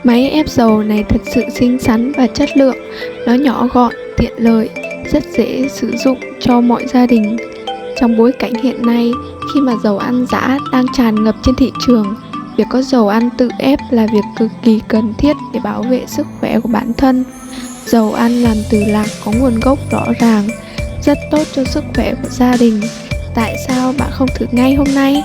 Máy ép dầu này thật sự xinh xắn và chất lượng. Nó nhỏ gọn, tiện lợi, rất dễ sử dụng cho mọi gia đình. Trong bối cảnh hiện nay, khi mà dầu ăn giã đang tràn ngập trên thị trường, việc có dầu ăn tự ép là việc cực kỳ cần thiết để bảo vệ sức khỏe của bản thân. Dầu ăn làm từ lạc có nguồn gốc rõ ràng, rất tốt cho sức khỏe của gia đình. Tại sao bạn không thử ngay hôm nay?